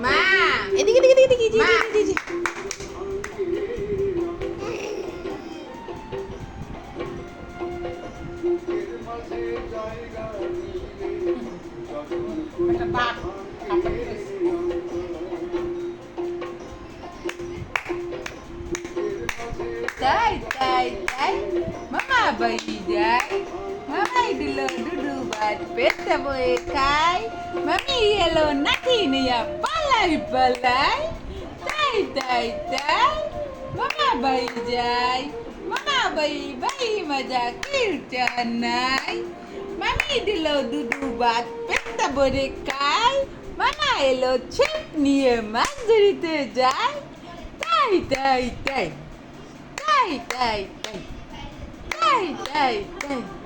মা এদিকে এদিকে এদিকে এদিকে মা একটা বাঘ তাই তাই তাই মামা বাড়ি যাই মামাই দিল দুধু ভাত পেটে বয়ে খাই মামি এলো নাকি নিয়া পালাই পালাই তাই তাই তাই মামা বাড়ি যাই মামা বাড়ি বাড়ি মজা কিরচা নাই মামি দিল দুধু ভাত পেটে বয়ে খাই মামা এলো ছিপ নিয়ে মাছ ধরিতে যায় তাই তাই তাই. Tay, tay, tay. Tay, tay, tay.